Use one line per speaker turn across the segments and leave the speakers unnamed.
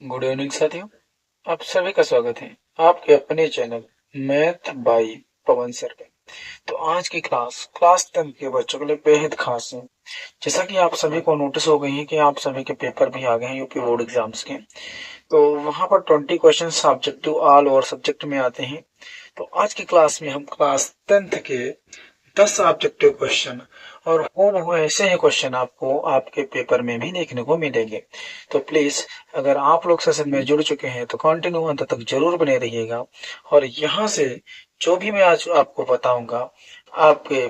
Good evening साथियों, आप सभी का स्वागत है आपके अपने channel math by Pawan sir पे। तो आज की क्लास 10 के बच्चों के लिए बेहद खास है। जैसा कि आप सभी को नोटिस हो गई है कि आप सभी के पेपर भी आ गए हैं यूपी बोर्ड एग्जाम्स के। तो वहां पर 20 question objective all over subject में आते हैं। तो आज की क्लास में हम क्लास 10th के 10 ऑब्जेक्टिव क्वेश्चन और वो ऐसे ही क्वेश्चन आपको आपके पेपर में भी देखने को मिलेंगे। तो प्लीज अगर आप लोग सेशन में जुड़ चुके हैं तो कंटिन्यू अंत तक जरूर बने रहिएगा। और यहाँ से जो भी मैं आज आपको बताऊंगा आपके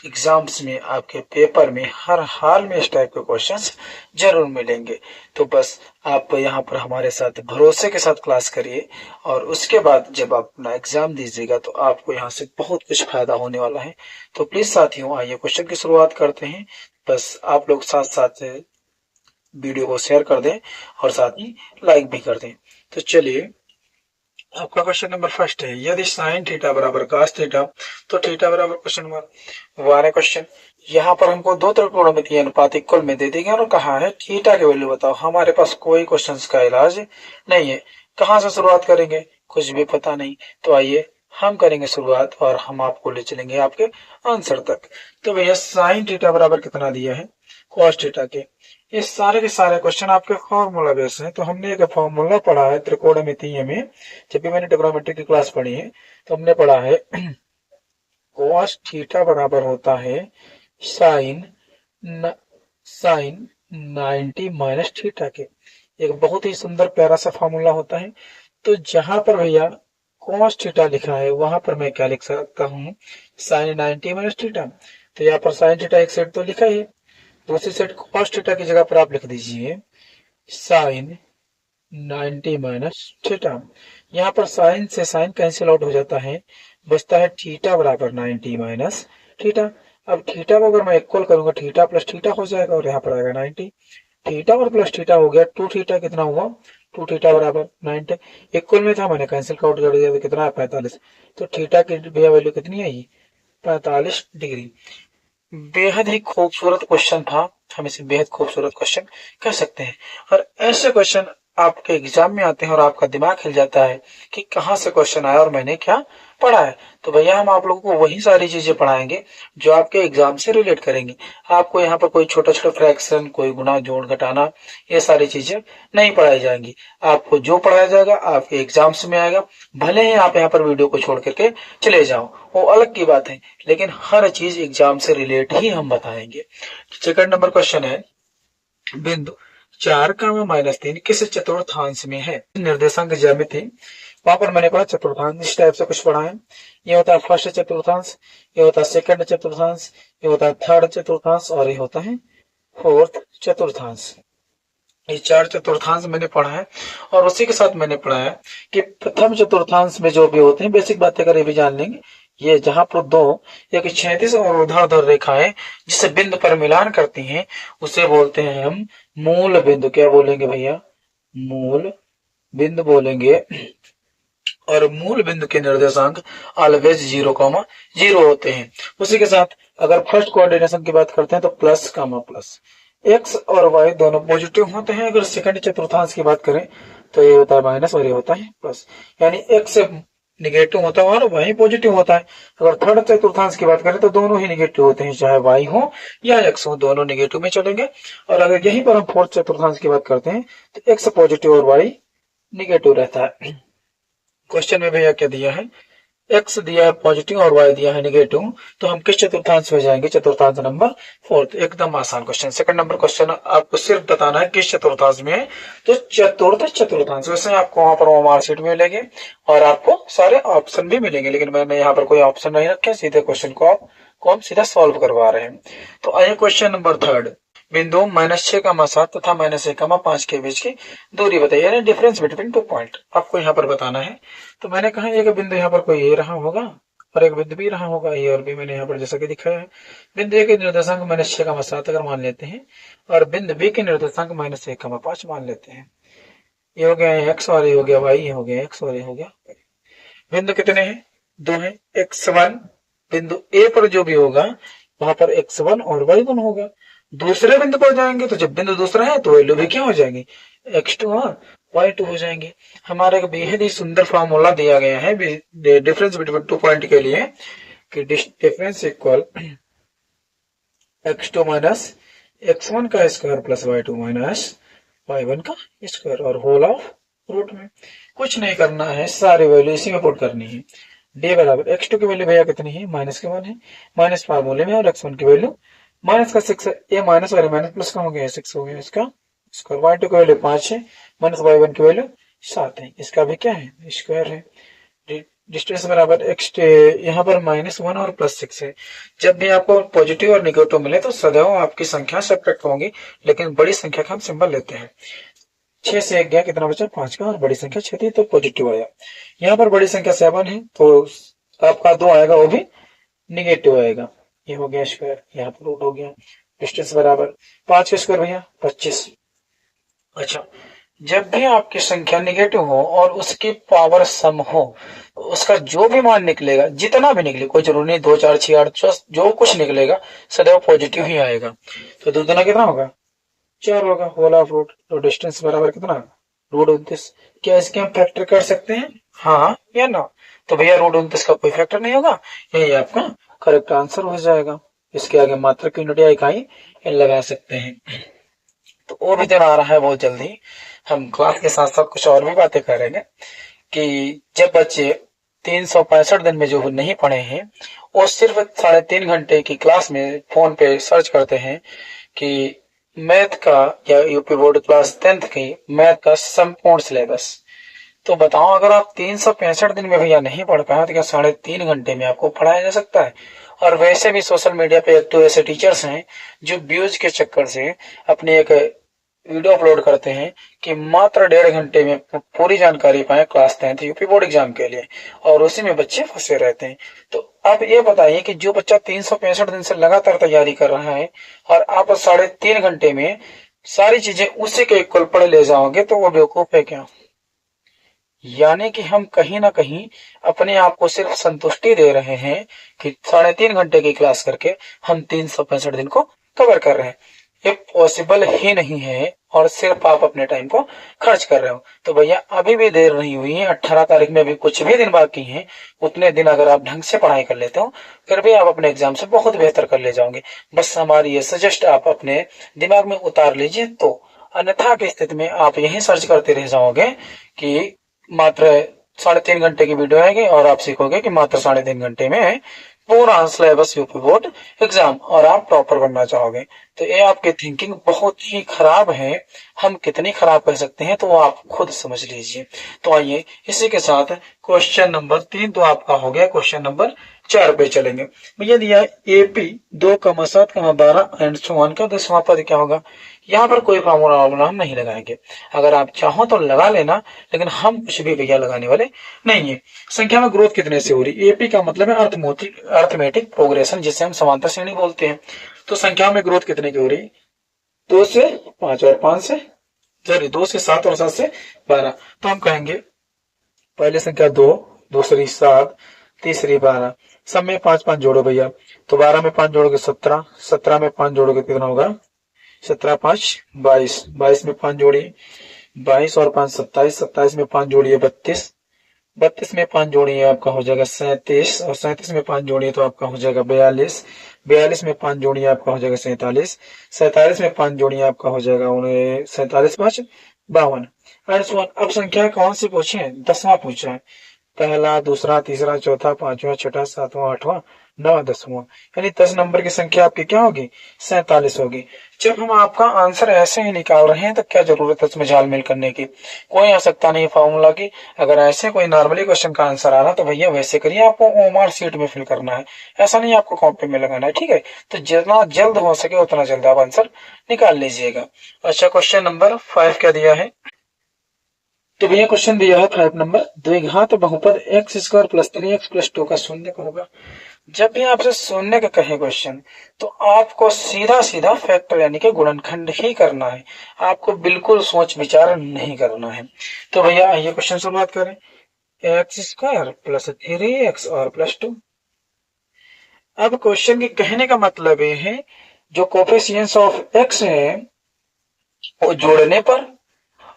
एग्जाम्स में आपके पेपर में हर हाल में इस टाइप के क्वेश्चंस जरूर मिलेंगे। तो बस आप यहाँ पर हमारे साथ भरोसे के साथ क्लास करिए और उसके बाद जब आप अपना एग्जाम दीजिएगा तो आपको यहाँ से बहुत कुछ फायदा होने वाला है। तो प्लीज साथियों आइए क्वेश्चन की शुरुआत करते हैं। बस आप लोग साथ साथ वीडियो को शेयर कर दें और साथ ही लाइक भी कर दें। तो चलिए आपका क्वेश्चन नंबर फर्स्ट है, यदि साइन थीटा बराबर cos थीटा तो थीटा बराबर क्वेश्चन नंबर 1 क्वेश्चन। यहाँ पर हमको दो त्रिकोणमितीय अनुपात इक्वल में दे दिए और कहा है थीटा की वैल्यू बताओ। हमारे पास कोई क्वेश्चन का इलाज नहीं है, कहाँ से शुरुआत करेंगे कुछ भी पता नहीं। तो आइए हम करेंगे शुरुआत और हम आपको ले चलेंगे आपके आंसर तक। तो भैया साइन थीटा बराबर कितना दिया है cos थीटा के, ये सारे के सारे क्वेश्चन आपके फॉर्मूला बेस हैं। तो हमने एक फॉर्मूला पढ़ा है त्रिकोणमितीय में, जब भी मैंने ट्रिग्नोमेट्री की क्लास पढ़ी है तो हमने पढ़ा है cos थीटा बराबर होता है साइन साइन 90 माइनस थीटा के। एक बहुत ही सुंदर प्यारा सा फॉर्मूला होता है। तो जहां पर भैया cos थीटा लिखा है वहां पर मैं क्या लिख सकता हूँ, साइन 90 माइनस थीटा। तो यहाँ पर साइन थीटा एक सेट तो लिखा ही है, दूसरी साइड cos थीटा की जगह पर आप लिख दीजिए साइन 90 माइनस थीटा। यहाँ पर साइन से साइन कैंसिल आउट हो जाता है, बचता है थीटा बराबर 90 माइनस थीटा। अब थीटा को अगर मैं इक्वल करूंगा थीटा प्लस थीटा हो जाएगा और यहाँ पर आएगा 90। थीटा और प्लस थीटा हो गया, 2 थीटा कितना हुआ 2 थीटा बराबर 90। इक्वल में था मैंने कैंसिल आउट कर दिया, कितना है 45। तो थीटा की भैया वैल्यू कितनी आई 45 डिग्री। बेहद ही खूबसूरत क्वेश्चन था, हम इसे बेहद खूबसूरत क्वेश्चन कह सकते हैं। और ऐसे क्वेश्चन आपके एग्जाम में आते हैं और आपका दिमाग हिल जाता है कि कहाँ से क्वेश्चन आया और मैंने क्या पढ़ा है। तो भैया हम आप लोगों को वही सारी चीजें पढ़ाएंगे जो आपके एग्जाम से रिलेट करेंगे। आपको यहाँ पर कोई छोटा छोटा फ्रैक्शन, कोई गुणा जोड़ घटाना, ये सारी चीजें नहीं पढ़ाई जाएंगी। आपको जो पढ़ाया जाएगा आपके एग्जाम्स में आएगा। भले ही आप यहाँ पर वीडियो को छोड़ करके चले जाओ, वो अलग की बात है, लेकिन हर चीज एग्जाम से रिलेट ही हम बताएंगे। सेकंड नंबर क्वेश्चन है, बिंदु 4, -3 किस चतुर्थांश में है। निर्देशांक ज्यामिति वहां पर मैंने पढ़ा चतुर्थांश, इस टाइप से कुछ पढ़ा है। ये होता है फर्स्ट चतुर्थांश, ये होता है सेकंड चतुर्थांश, ये होता है थर्ड चतुर्थांश और ये होता है फोर्थ चतुर्थांश। ये 4 चतुर्थांश मैंने पढ़ा है। और उसी के साथ मैंने पढ़ा है कि प्रथम चतुर्थांश में जो भी होते हैं बेसिक बातें करें भी जान लेंगे। ये जहां पर दो एक क्षैतिज और ऊर्ध्वाधर रेखाएं जिससे बिंदु पर मिलान करती हैं उसे बोलते हैं हम मूल बिंदु। क्या बोलेंगे भैया, मूल बिंदु बोलेंगे। और मूल बिंदु के निर्देशांक ऑलवेज 0,0 होते हैं। उसी के साथ अगर फर्स्ट कोऑर्डिनेशन की बात करते हैं तो प्लस कामा प्लस, एक्स और वाई दोनों पॉजिटिव होते हैं। अगर सेकंड चतुर्थांश की बात करें तो ये होता है माइनस और ये होता है प्लस, यानी एक्स निगेटिव होता है और वाई पॉजिटिव होता है। अगर थर्ड चतुर्थांश की बात करें तो दोनों ही निगेटिव होते हैं, चाहे वाई हो या एक्स हो, दोनों निगेटिव में चलेंगे। और अगर यहीं पर हम फोर्थ चतुर्थांश की बात करते हैं तो एक्स पॉजिटिव और वाई निगेटिव रहता है। क्वेश्चन में भैया क्या दिया है, एक्स दिया है पॉजिटिव और वाई दिया है निगेटिव, तो हम किस चतुर्थांश में जाएंगे, चतुर्थांश नंबर फोर्थ। एकदम आसान क्वेश्चन। सेकंड नंबर क्वेश्चन आपको सिर्फ बताना है किस चतुर्थांश में है, तो चतुर्थ चतुर्थांश। वैसे आपको वहां पर मार्कशीट मिलेंगे और आपको सारे ऑप्शन भी मिलेंगे, लेकिन मैंने यहाँ पर कोई ऑप्शन नहीं रखे, सीधे क्वेश्चन को हम सीधा सॉल्व करवा रहे हैं। तो आइए क्वेश्चन नंबर थर्ड, बिंदु -6,7 तथा -1,5 के बीच की दूरी बताइए, यानी डिफरेंस बिटवीन 2 पॉइंट आपको यहाँ पर बताना है। तो मैंने कहा एक बिंदु यहाँ पर कोई ए रहा होगा और एक बिंदु बी रहा होगा, ए और बी मैंने यहाँ पर जैसा कि दिखाया है। बिंदु ए के निर्देशांक -6,7 अगर मान लेते हैं और बिंदु बी के निर्देशांक -1,5 मान लेते हैं। ये हो गया एक्स और ये हो गया वाई, ये हो गया एक्स और ये हो गया। बिंदु कितने हैं, 2 है। x1 बिंदु ए पर जो भी होगा वहां पर x1 और y1 होगा। दूसरे बिंदु पर जाएंगे तो जब बिंदु दूसरा है तो वैल्यू भी क्या हो जाएगी x2 और y2 हो जाएंगे। हमारा एक बेहद ही सुंदर फॉर्मूला दिया गया है डिफरेंस बिटवीन 2 पॉइंट के लिए कि difference equal x2 minus x1 का square plus y2 minus y1 का स्क्वायर और होल ऑफ रूट में। कुछ नहीं करना है, सारी वैल्यू इसी में पुट करनी है। d बराबर x2 की वैल्यू भैया कितनी है, माइनस के 1 है, माइनस फार्मूले में, और x1 की वैल्यू माइनस का 6 है, ये माइनस और माइनस प्लस का हो गया 6 हो गया इसका स्क्वायर। y2 की वैल्यू 5 है, माइनस y1 की वैल्यू 7 है, इसका भी क्या है, स्क्वायर है। डिस्टेंस बराबर x, यहाँ पर -1 और +6 है। जब भी आपको पॉजिटिव और निगेटिव मिले तो सदैव आपकी संख्या सब्ट्रैक्ट होंगी, लेकिन बड़ी संख्या का हम सिंबल लेते हैं। 6 से 1 गया, कितना बचा, 5 का, और बड़ी संख्या 6 थी तो पॉजिटिव आया। यहाँ पर बड़ी संख्या 7 है तो आपका 2 आएगा, वो भी निगेटिव आएगा। ये हो गया स्क्वायर, यहाँ पर रूट हो गया। डिस्टेंस बराबर 5 का स्क्वायर भैया 25। अच्छा, जब भी आपकी संख्या निगेटिव हो और उसकी पावर सम हो तो उसका जो भी मान निकलेगा, जितना भी निकले, कोई जरूरी नहीं 2 4 6 8 जो कुछ निकलेगा सदैव पॉजिटिव ही आएगा। तो दूसरा कितना होगा, 4 होगा, होल ऑफ रूट। तो डिस्टेंस बराबर कितना, √29। क्या इसके हम फैक्टर कर सकते हैं, हाँ या ना? तो भैया √29 का कोई फैक्टर नहीं होगा, यही आपका करेक्ट आंसर हो जाएगा। इसके आगे मात्रक यूनिट या इकाई लगा सकते हैं। तो वो भी दिन आ रहा है बहुत जल्दी, हम क्लास के साथ साथ कुछ और भी बातें करेंगे कि जब बच्चे 365 दिन में जो नहीं पढ़े हैं वो सिर्फ 3.5 घंटे की क्लास में फोन पे सर्च करते हैं कि मैथ का या यूपी बोर्ड क्लास 10th की मैथ का संपूर्ण सिलेबस। तो बताओ, अगर आप 365 दिन में भैया नहीं पढ़ पाए तो क्या 3.5 घंटे में आपको पढ़ाया जा सकता है? और वैसे भी सोशल मीडिया पे एक्टिव ऐसे टीचर्स हैं जो व्यूज के चक्कर से अपनी एक वीडियो अपलोड करते हैं कि मात्र 1.5 घंटे में पूरी जानकारी पाए class 10th UP board exam के लिए, और उसी में बच्चे फंसे रहते हैं। तो अब ये बताइए कि जो बच्चा 365 दिन से लगातार तैयारी कर रहा है और आप 3.5 घंटे में सारी चीजें उसी के इक्वल पढ़ ले जाओगे तो वो बेवकूफ है क्या? यानी कि हम कहीं ना कहीं अपने आप को सिर्फ संतुष्टि दे रहे हैं कि 3.5 घंटे की क्लास करके हम 365 दिन को कवर कर रहे हैं। ये पॉसिबल ही नहीं है और सिर्फ आप अपने टाइम को खर्च कर रहे हो। तो भैया अभी भी देर नहीं हुई है, 18 तारीख में भी कुछ भी दिन बाकी हैं। उतने दिन अगर आप ढंग से पढ़ाई कर लेते हो फिर भी आप अपने एग्जाम से बहुत बेहतर कर ले जाओगे। बस हमारी ये सजेस्ट आप अपने दिमाग में उतार लीजिए। तो अन्यथा की स्थिति में आप यही सर्च करते रह जाओगे कि मात्र 3.5 घंटे की वीडियो आएगी और आप सीखोगे कि मात्र 3.5 घंटे में पूरा सिलेबस यूपी बोर्ड एग्जाम, और आप टॉपर बनना चाहोगे। तो ये आपकी थिंकिंग बहुत ही खराब है। हम कितनी खराब कर सकते हैं तो वो आप खुद समझ लीजिए। तो आइए इसी के साथ क्वेश्चन नंबर 3 तो आपका हो गया। क्वेश्चन नंबर 4 पे चलेंगे। भैया दिया AP 2,7,12 एंड सो ऑन का 10वां पद क्या होगा। यहाँ पर कोई फॉर्मूला हम नहीं लगाएंगे, अगर आप चाहो तो लगा लेना, लेकिन हम कुछ भी भैया लगाने वाले नहीं है। संख्या में ग्रोथ कितने से हो रही, एपी का मतलब है अर्थमेटिक प्रोग्रेशन, जिसे हम समांतर श्रेणी बोलते हैं। तो संख्या में ग्रोथ कितने की हो रही, 2 से 5 और 5 से, सॉरी 2 से 7 और 7 से 12। तो हम कहेंगे पहले संख्या 2, दूसरी 7, तीसरी 12, सब में 5 5 जोड़ो भैया। तो 12 में 5 जोड़ोगे 17, 17 में 5 जोड़ोगे कितना होगा, 17 5 22, 22 में 5 जोड़िए 22 और 5 27, 27 में 5 जोड़िए 32, 32 में 5 जोड़िए आपका हो जाएगा 37, और 37 में 5 जोड़िए तो आपका हो जाएगा 42, 42 में 5 जोड़िए आपका हो जाएगा 47, 47 में 5 जोड़िए आपका हो जाएगा 47 5 52। अब संख्या कौन सी पूछे, 10वां पूछा है। पहला, दूसरा, तीसरा, चौथा, 5वां, 6वां, 7वां, 8वां, 9वां, 10वां, यानी 10 नंबर की संख्या आपकी क्या होगी, 47 होगी। जब हम आपका आंसर ऐसे ही निकाल रहे हैं तो क्या जरूरत है इसमें झालमेल करने की, कोई आवश्यकता नहीं फॉर्मूला की। अगर ऐसे कोई नॉर्मली क्वेश्चन का आंसर आ रहा तो भैया वैसे करिए, आपको ओमार सीट में फिल करना है, ऐसा नहीं आपको कॉपी में लगाना है, ठीक है। तो जितना जल्द हो सके उतना जल्द आप आंसर निकाल लीजिएगा। अच्छा, क्वेश्चन नंबर 5 क्या दिया है, तो भैया क्वेश्चन दिया है 5 नंबर, द्विघात बहुपद x² + 3x + 2 का शून्य का होगा। जब भी आपसे शून्य का कहे क्वेश्चन तो आपको सीधा सीधा फैक्टर यानी कि गुणनखंड ही करना है, आपको बिल्कुल सोच विचार नहीं करना है। तो भैया आइए क्वेश्चन शुरुआत करें। x² + 3x और +2। अब क्वेश्चन के कहने का मतलब ये है जो कोफिशिएंट्स ऑफ x है वो जोड़ने पर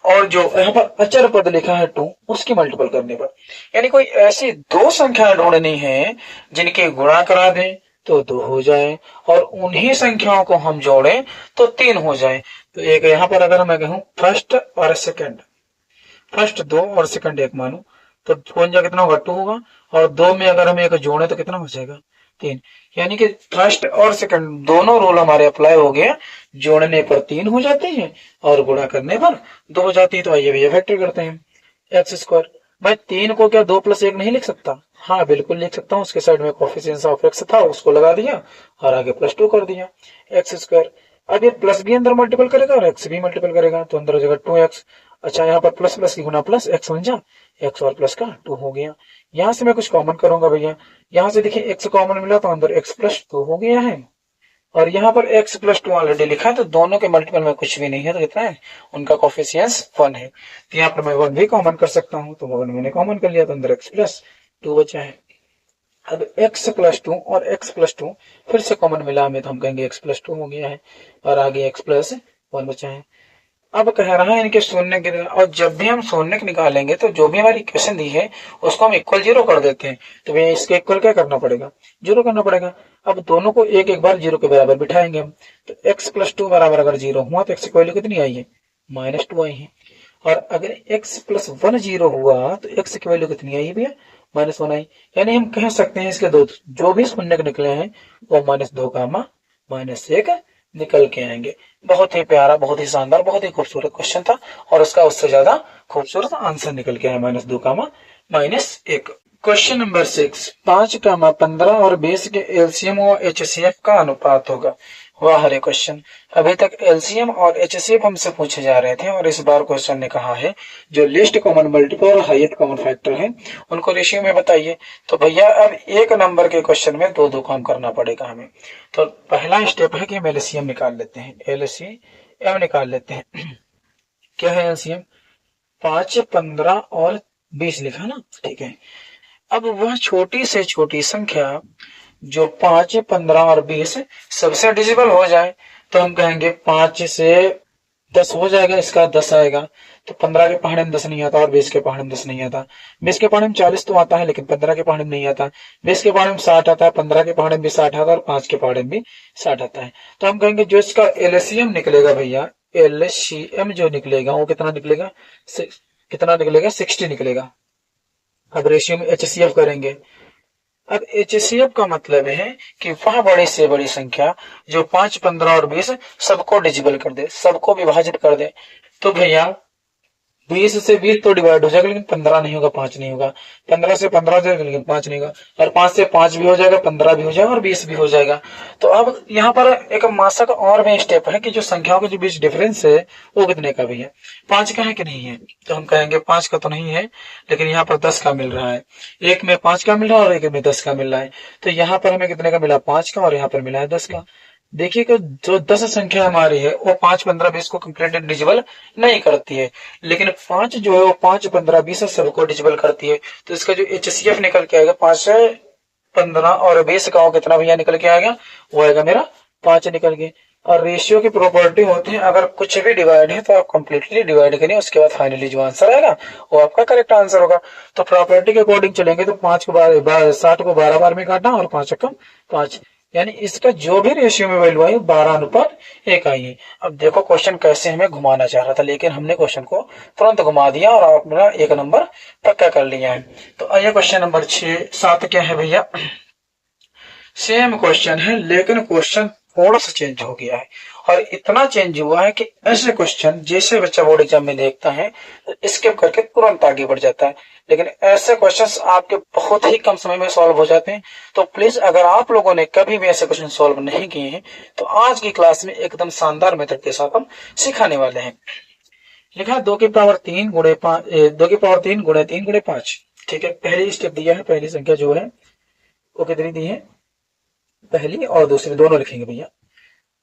और जो यहाँ पर अचर पद लिखा है 2 उसकी मल्टीपल करने पर, यानी कोई ऐसी दो संख्याएं ढूंढनी है जिनके गुणा करा दें तो 2 हो जाए और उन्हीं संख्याओं को हम जोड़ें तो 3 हो जाए। तो एक यहाँ पर अगर मैं कहूं फर्स्ट और सेकंड, फर्स्ट 2 और सेकंड 1 मानो तो कितना होगा 2 होगा, और 2 में अगर हम एक जोड़े तो कितना हो जाएगा 3। यानी कि फर्स्ट और सेकंड दोनों रूल हमारे अप्लाई हो गए, जोड़ने पर 3 हो जाते हैं और गुणा करने पर 2 हो जाती है। तो आइए भैया फैक्टर करते हैं। एक्स स्क्वायर, भाई 3 को क्या 2 + 1 नहीं लिख सकता? हाँ बिल्कुल लिख सकता हूँ, उसके साइड में कोफिशिएंट ऑफ एक्स था उसको लगा दिया और आगे +2 कर दिया। एक्स स्क्वायर, अब ये प्लस भी अंदर मल्टीपल करेगा और एक्स भी मल्टीपल करेगा तो अंदर हो जाएगा 2x। अच्छा यहाँ पर प्लस प्लस की गुना प्लस, एक्स बन जा, एक्स और प्लस का 2 हो गया। यहाँ से मैं कुछ कॉमन करूंगा भैया, यहाँ से देखिए एक्स कॉमन मिला तो अंदर x + 2 हो गया है, और यहाँ पर x + 2 ऑलरेडी लिखा है तो दोनों के मल्टीपल में कुछ भी नहीं है तो कितना है, उनका कोफिशिएंस 1 है। तो यहाँ पर मैं 1 भी कॉमन कर सकता हूँ, तो 1 मैंने कॉमन कर लिया तो अंदर x + 2 बचा है। अब x + 2 और x + 2 फिर से कॉमन मिला हमें तो हम कहेंगे x + 2 हो गया है और आगे x + 1 बचा है। अब कह रहा है इनके शून्य के, और जब भी हम शून्य निकालेंगे तो जो भी हमारी इक्वेशन दी है उसको हम इक्वल 0 कर देते हैं, तो भैया इसके इक्वल क्या करना पड़ेगा, 0 करना पड़ेगा। अब दोनों को एक एक बार 0 के बराबर बिठाएंगे हम, तो x + 2 बराबर अगर 0 हुआ तो x की वैल्यू कितनी आई है, -2 आई है, और अगर x + 1 0 हुआ तो x की वैल्यू कितनी आई है भैया, -1 आई। यानी हम कह सकते हैं इसके दो जो भी शून्य निकले हैं वो -2 -1 निकल के आएंगे। बहुत ही प्यारा, बहुत ही शानदार, बहुत ही खूबसूरत क्वेश्चन था और उसका उससे ज्यादा खूबसूरत आंसर निकल के आया, -2 -1। क्वेश्चन नंबर 6, 5, 15 और 20 के एलसीएम और एचसीएफ का अनुपात होगा। वाह रे क्वेश्चन, अभी तक एलसीएम और एचसीएफ हमसे पूछे जा रहे थे और इस बार क्वेश्चन ने कहा है जो लिस्ट कॉमन मल्टीपल और हाईएस्ट कॉमन फैक्टर है उनको रेशियो में बताइए। तो भैया अब एक नंबर के क्वेश्चन में दो काम करना पड़ेगा हमें। तो पहला स्टेप है कि हम एलसीएम निकाल लेते हैं, एलसीएम निकाल लेते हैं। क्या है एलसीएम, 5, 15 और 20 लिखा ना, ठीक है। अब वह छोटी से छोटी संख्या जो 5, 15 और 20 सबसे डिजिबल हो जाए तो हम कहेंगे 5 से 10 हो जाएगा, इसका 10 आएगा, तो 15 के पहाड़े में 10 नहीं आता और 20 के पहाड़े में 10 नहीं आता। 20 के पहाड़े में 40 तो आता है लेकिन 15 के पहाड़े में नहीं आता। 20 के पहाड़े में 60 आता है, 15 के पहाड़े में भी 60 आता है और 5 के पहाड़े में भी 60 आता है। तो हम कहेंगे जो इसका एलसीएम निकलेगा भैया, एलसीएम जो निकलेगा वो कितना निकलेगा, कितना निकलेगा, 60 निकलेगा। अब रेशियो में एचसीएफ करेंगे। अब एचसीएफ का मतलब है कि वह बड़ी से बड़ी संख्या जो 5, 15 और 20 सबको डिजिबल कर दे, सबको विभाजित कर दे। तो भैया 20 से 20 तो डिवाइड हो जाएगा लेकिन 15 नहीं होगा, 5 नहीं होगा। 15 से 15 हो जाएगा लेकिन 5 नहीं होगा, और 5 से 5 भी हो जाएगा, 15 भी हो जाएगा और 20 भी हो जाएगा। तो अब यहाँ पर एक मासा का और भी स्टेप है कि जो संख्याओं के बीच डिफरेंस है वो कितने का भी है, 5 का है कि नहीं है। तो हम कहेंगे 5 का तो नहीं है लेकिन यहाँ पर 10 का मिल रहा है, एक में 5 का मिल रहा है और एक में 10 का मिल रहा है। तो यहाँ पर हमें कितने का मिला, 5 का, और यहाँ पर मिला है 10 का। देखिए कि जो 10 संख्या हमारी है वो 5, 15, 20 को कंप्लीट डिजिबल नहीं करती है, लेकिन 5 जो है वो 5, 15, 20 सबको डिजिबल करती है। तो इसका जो एचसीएफ निकल के आएगा 5 से 15 और 20 का कितना भैया निकल के आएगा, वो आएगा मेरा 5 निकल के। और रेशियो की प्रॉपर्टी होती है अगर कुछ भी डिवाइड है तो आप कंप्लीटली डिवाइड करिए, उसके बाद फाइनली जो आंसर आएगा वो आपका करेक्ट आंसर होगा। तो प्रॉपर्टी के अकॉर्डिंग चलेंगे तो 5 को 60 को 12 बार में काटना और 5 का 5, यानी इसका जो भी रेशियो में वैल्यू आई 12:1 आई है। अब देखो क्वेश्चन कैसे हमें घुमाना चाह रहा था लेकिन हमने क्वेश्चन को तुरंत घुमा दिया और अपना एक नंबर पक्का कर लिया है। तो आइए क्वेश्चन नंबर 7 क्या है भैया, सेम क्वेश्चन है लेकिन क्वेश्चन थोड़ा सा चेंज हो गया है, और इतना चेंज हुआ है कि ऐसे क्वेश्चन जैसे बच्चा बोर्ड एग्जाम में देखता है तो स्किप करके तुरंत आगे बढ़ जाता है, लेकिन ऐसे क्वेश्चंस आपके बहुत ही कम समय में सॉल्व हो जाते हैं। तो प्लीज अगर आप लोगों ने कभी भी ऐसे क्वेश्चन सॉल्व नहीं किए हैं तो आज की क्लास में एकदम शानदार मेथड के साथ हम सिखाने वाले हैं। लिखा 2⁻3 गुणे 5, 2⁻3 गुणे 3 गुणे 5, ठीक है। पहली स्टेप दिया है, पहली संख्या जो है वो कितनी दी है, पहली और दूसरी दोनों लिखेंगे भैया,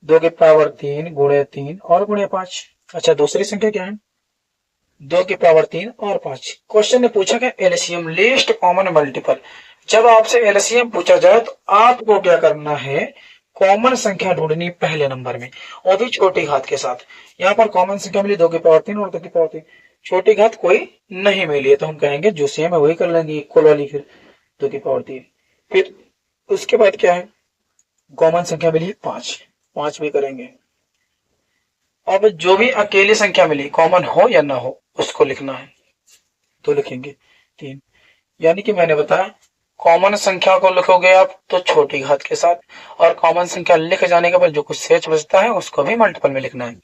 2⁻3 गुणे 3 और गुणे 5। अच्छा दूसरी संख्या क्या है, 2⁻3 और 5। क्वेश्चन ने पूछा कि एलसीएम लिस्ट कॉमन मल्टीपल। जब आपसे एलसीएम पूछा जाए तो आपको क्या करना है, कॉमन संख्या ढूंढनी पहले नंबर में, वो भी छोटी घात के साथ। यहाँ पर कॉमन संख्या मिली 2 की पावर 3 और 2 की पावर 3, छोटी घात कोई नहीं मिली है, तो हम कहेंगे जो सेम है वही कर लेंगे, इक्वल वाली, फिर 2 की पावर 3। फिर उसके बाद क्या है, कॉमन संख्या मिली 5, 5 भी करेंगे। अब जो भी अकेली संख्या मिली, कॉमन हो या ना हो, उसको लिखना है, तो लिखेंगे 3। यानी कि मैंने बताया कॉमन संख्या को लिखोगे आप तो छोटी घात के साथ, और कॉमन संख्या लिख जाने के बाद जो कुछ शेष बचता है उसको भी मल्टीपल में लिखना है।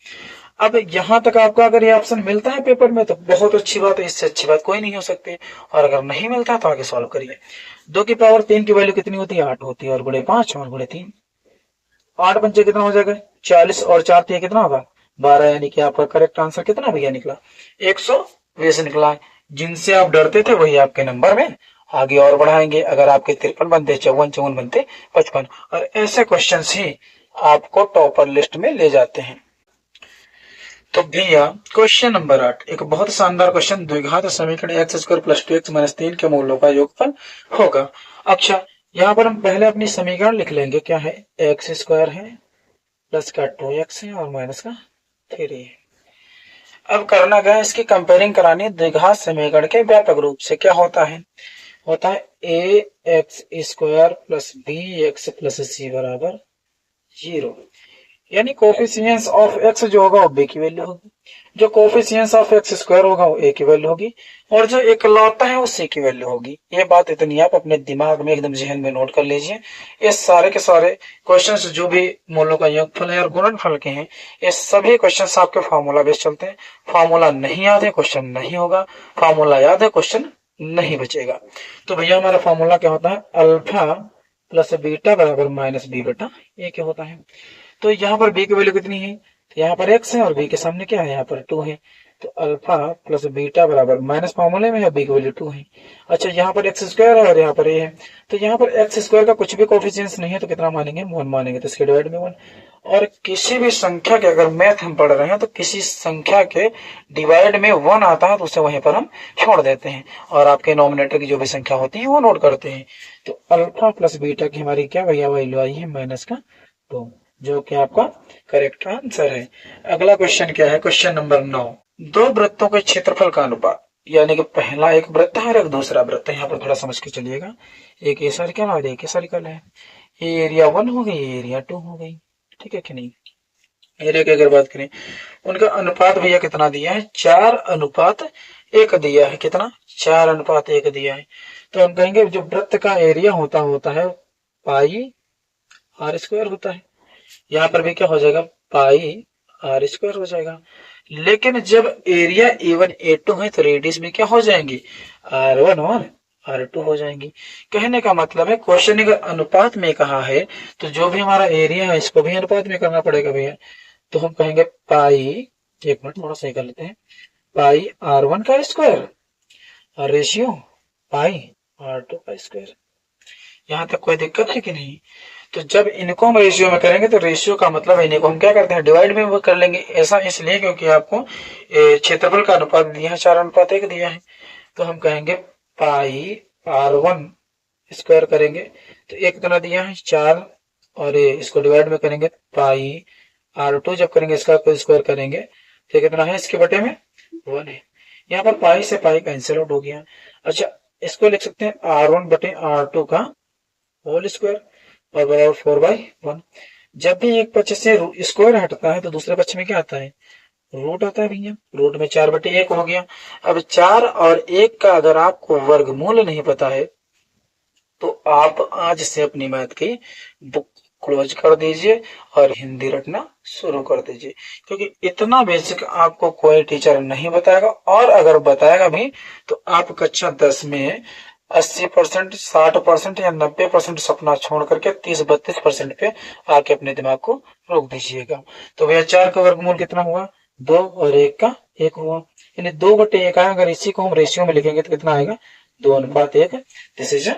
अब यहां तक आपको अगर ये ऑप्शन मिलता है पेपर में तो बहुत अच्छी बात है, इससे अच्छी बात कोई नहीं हो सकती, और अगर नहीं मिलता तो आगे सॉल्व करिए। 2 की पावर 3 की वैल्यू कितनी होती है, 8 होती है, और गुणे 5 और गुणे 3, 8 पंचे कितना हो जाएगा 40, और 4 3 कितना होगा 12, यानी कि आपका करेक्ट आंसर कितना भैया निकला, 120 निकला है। जिनसे आप डरते थे वही आपके नंबर में आगे और बढ़ाएंगे। अगर आपके 53 बनते, 54 बनते, 55, और ऐसे क्वेश्चन ही आपको टॉपर लिस्ट में ले जाते हैं। तो भैया क्वेश्चन नंबर 8 एक बहुत शानदार क्वेश्चन, द्विघात समीकरण x square plus 2x minus 3 के मूलों का योगफल होगा। अच्छा, यहाँ पर हम पहले अपनी समीकरण लिख लेंगे, क्या है, एक्स स्क्वायर है प्लस का 2x है और माइनस का 3 है। अब करना क्या है, इसकी कंपेयरिंग करानी द्विघात समीकरण के व्यापक रूप से। क्या होता है a x square plus b x plus c बराबर 0, यानी कोफिशिएंट्स ऑफ एक्स जो होगा वो बी की वैल्यू होगी, जो कोफिशिएंट्स ऑफ एक्स स्क्वायर होगा वो ए की वैल्यू होगी, और जो इकलौता है वो सी की वैल्यू होगी। ये बात इतनी आप अपने दिमाग में एकदम जहन में नोट कर लीजिए। ये सारे के सारे क्वेश्चंस जो भी मूलों का योगफल है और गुणनफल के हैं, ये सभी क्वेश्चंस आपके फार्मूला बेस्ड चलते हैं। फार्मूला नहीं याद है क्वेश्चन नहीं होगा, फार्मूला याद है क्वेश्चन नहीं बचेगा। तो भैया हमारा फार्मूला क्या होता है, अल्फा प्लस बीटा बराबर माइनस बी बटा ए क्या होता है। तो यहाँ पर बी की वैल्यू कितनी है, तो यहाँ पर x है और b के सामने क्या है, यहाँ पर 2 है, तो अल्फा प्लस बीटा बराबर माइनस फॉर्मूले में है, b की वैल्यू 2 है। अच्छा, यहाँ पर एक्स स्क्वायर है और यहाँ पर a है, तो यहाँ पर एक्स स्क्वायर का कुछ भी कोफिशिएंट्स नहीं है तो कितना मानेंगे, 1 मानेंगे, तो इसके डिवाइड में 1। और किसी भी संख्या के अगर मैथ हम पढ़ रहे हैं तो किसी संख्या के डिवाइड में 1 आता है तो उसे वहीं पर हम छोड़ देते हैं, और आपके नॉमिनेटर की जो भी संख्या होती है वो नोट करते हैं। तो अल्फा प्लस बीटा की हमारी क्या भैया वैल्यू आई है माइनस का 2, जो कि आपका करेक्ट आंसर है। अगला क्वेश्चन क्या है, क्वेश्चन नंबर 9, दो वृत्तों के क्षेत्रफल का अनुपात, यानी कि पहला एक वृत्त है और एक दूसरा वृत्त है। यहाँ पर थोड़ा समझ के चलिएगा, एक ए सर्कल और एक ए सर्कल है, ये एरिया 1 हो गई, ये एरिया 2 हो गई, ठीक है कि नहीं। एरिया की अगर बात करें, उनका अनुपात भैया कितना दिया है, 4:1 दिया है, कितना 4:1 दिया है। तो हम कहेंगे जो वृत्त का एरिया होता है पाई आर स्क्वायर होता है, यहाँ पर भी क्या हो जाएगा, पाई आर स्क्वायर हो जाएगा। लेकिन जब एरिया A1 A2 है तो रेडियस भी क्या हो जाएंगी, R1 और R2 हो जाएंगी। कहने का मतलब है क्वेश्चन अगर अनुपात में कहा है तो जो भी हमारा एरिया है इसको भी अनुपात में करना पड़ेगा भैया। तो हम कहेंगे पाई, एक मिनट थोड़ा सही कर लेते हैं, पाई R1 का स्क्वायर और रेशियो पाई R2 का स्क्वायर। यहाँ तक कोई दिक्कत है कि नहीं। तो जब इनको हम रेशियो में करेंगे तो रेशियो का मतलब इनको हम क्या करते हैं, डिवाइड में वो कर लेंगे। ऐसा इसलिए क्योंकि आपको क्षेत्रफल का अनुपात दिया है, 4:1 दिया है। तो हम कहेंगे पाई R1 स्क्वायर करेंगे तो एक कितना दिया है 4, और इसको डिवाइड में करेंगे पाई R2 जब करेंगे इसका स्क्वायर करेंगे तो कितना है, इसके बटे में 1 है। यहाँ पर पाई से पाई कैंसिल आउट हो गया। अच्छा, इसको लिख सकते हैं R1 बटे R2 का होल स्क्वायर और बराबर 4/1। जब भी एक पक्ष से स्क्वायर हटता है तो दूसरे पक्ष में क्या आता है, रूट आता है भैया। रूट में 4/1 हो गया। अब 4 और 1 का अगर आपको वर्गमूल नहीं पता है तो आप आज से अपनी मैथ की बुक क्लोज कर दीजिए और हिंदी रटना शुरू कर दीजिए, क्योंकि इतना बेसिक आपको कोई टीचर नहीं बताएगा। और अगर बताएगा भी तो आप कक्षा 10 में 80%, 60% या 90% सपना छोड़ करके 30-32% पे आके अपने दिमाग को रोक दीजिएगा। तो भैया 4 का वर्गमूल कितना हुआ, 2 और 1 का 1 हुआ, यानी 2/1 आया। अगर इसी को हम रेशियो में लिखेंगे तो कितना आएगा, 2:1। This is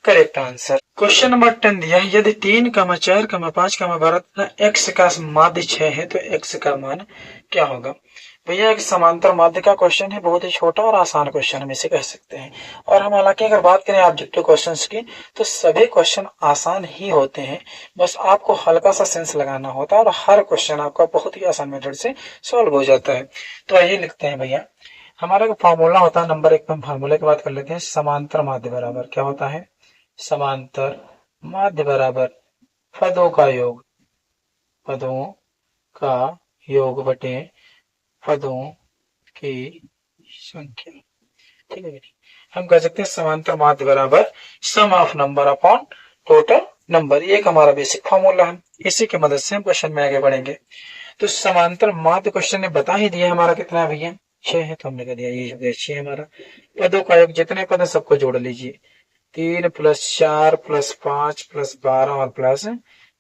correct answer. Question number 10 दिया है, यदि 3, 4, 5, 12 तथा x का माध्य 6 है तो x का मान क्या होगा। भैया एक समांतर माध्य का क्वेश्चन है, बहुत ही छोटा और आसान क्वेश्चन हम इसे कह सकते हैं। और हम हालांकि अगर बात करें ऑब्जेक्टिव क्वेश्चंस की तो सभी क्वेश्चन आसान ही होते हैं, बस आपको हल्का सा सेंस लगाना होता है और हर क्वेश्चन आपका बहुत ही आसान मेथड से सॉल्व हो जाता है। तो यही लिखते हैं भैया, हमारा फॉर्मूला होता है, नंबर 1 में फार्मूले की बात कर लेते हैं। समांतर माध्य बराबर क्या होता है, समांतर माध्य बराबर पदों का योग, पदों का योग बटे पदों की संख्या। ठीक है, हम कह सकते हैं समांतर माध्य बराबर sum of number upon total number. ये एक हमारा बेसिक फॉर्मूला है, इसी की मदद से हम क्वेश्चन में आगे बढ़ेंगे। तो समांतर माध्य क्वेश्चन ने बता ही दिया हमारा कितना है भैया, 6 है, तो हमने कह दिया ये 6 है हमारा। पदों का योग, जितने पद है सबको जोड़ लीजिए, 3 + 4 + 5 + 12 और प्लस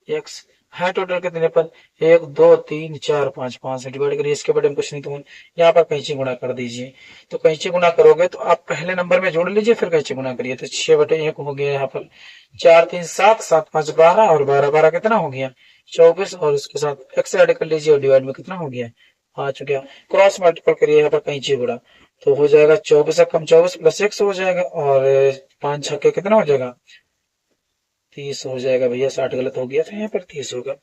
x है। टोटल कितने पद, 1 2 3 4 5, 5 से डिवाइड करिए, इसके बटे में कुछ नहीं, तो यहाँ पर कैंची गुणा कर दीजिए। तो कैंची गुणा करोगे तो आप पहले नंबर में जोड़ लीजिए, फिर कैंची गुणा करिए, तो 6/1 हो गया यहाँ पर। 4 3 7, 7 5 12 और 12 12 कितना हो गया 24, और उसके साथ x ऐड कर लीजिए और डिवाइड में कितना हो गया 5 हो गया। क्रॉस मल्टीपल करिए यहाँ पर कैंची गुणा, तो हो जाएगा 24 कम 24 + x हो जाएगा, और 5 छक्के कितना हो जाएगा 30 हो जाएगा भैया। 60 गलत हो गया था, यहाँ पर 30 होगा।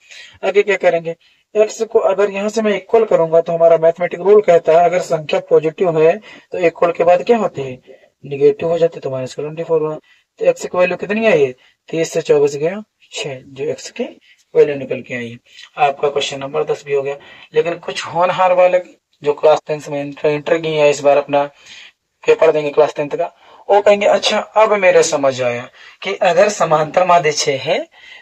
आगे क्या करेंगे, x को अगर यहाँ से मैं इक्वल करूंगा तो हमारा मैथमेटिक रूल कहता है अगर संख्या पॉजिटिव है तो इक्वल के बाद क्या होते हैं, निगेटिव हो जाते, तो -24 हुआ। तो x की वैल्यू कितनी आई है, 30 से 24 गया 6, जो x की वैल्यू निकल के आई है। आपका क्वेश्चन नंबर 10 भी हो गया। लेकिन कुछ होनहार वाले जो क्लास 10 में इंटर की है, इस बार अपना पेपर देंगे क्लास 10 का, वो कहेंगे अच्छा अब मेरे समझ आया कि अगर समांतर माध्य 6 है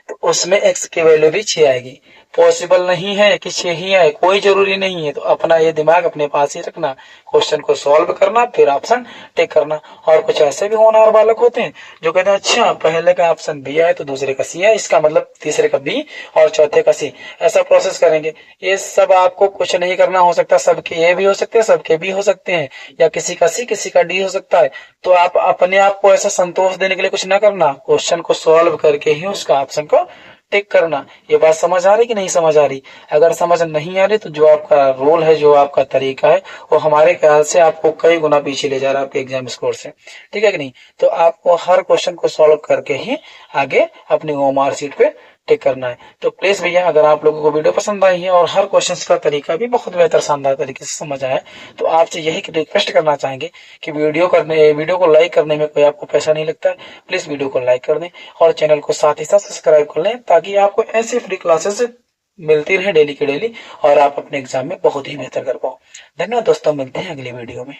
तो उसमें x की वैल्यू भी 6 आएगी। पॉसिबल नहीं है कि 6 ही आए, कोई जरूरी नहीं है। तो अपना ये दिमाग अपने पास ही रखना, क्वेश्चन को सॉल्व करना, फिर ऑप्शन टिक करना। और कुछ ऐसे भी होनहार बालक होते हैं जो कहते हैं अच्छा पहले का ऑप्शन बी आए तो दूसरे का सी है, इसका मतलब तीसरे का बी और चौथे का सी, ऐसा प्रोसेस करेंगे। ये सब आपको कुछ नहीं करना हो सकता, सबके ए भी हो सकते हैं, सबके बी हो सकते हैं, या किसी का सी किसी का डी हो सकता है। तो आप अपने आप को ऐसा संतोष देने के लिए कुछ ना करना, क्वेश्चन को सॉल्व करके ही उसका ऑप्शन को टिक करना। ये बात समझ आ रही कि नहीं समझ आ रही? अगर समझ नहीं आ रही तो जो आपका रोल है, जो आपका तरीका है, वो हमारे ख्याल से आपको कई गुना पीछे ले जा रहा है आपके एग्जाम स्कोर से। ठीक है कि नहीं? तो आपको हर क्वेश्चन को सॉल्व करके ही आगे अपनी ओएमआर शीट पे टिक करना है। तो प्लीज भैया, अगर आप लोगों को वीडियो पसंद आई है और हर क्वेश्चन का तरीका भी बहुत बेहतर शानदार तरीके से समझ आया, तो आपसे यही रिक्वेस्ट करना चाहेंगे कि वीडियो को लाइक करने में कोई आपको पैसा नहीं लगता है। प्लीज वीडियो को लाइक कर दें और चैनल को साथ ही साथ सब्सक्राइब कर लें, ताकि आपको ऐसी फ्री क्लासेस मिलती रहे डेली की डेली, और आप अपने एग्जाम में बहुत ही बेहतर कर पाओ। धन्यवाद दोस्तों, मिलते हैं अगली वीडियो में।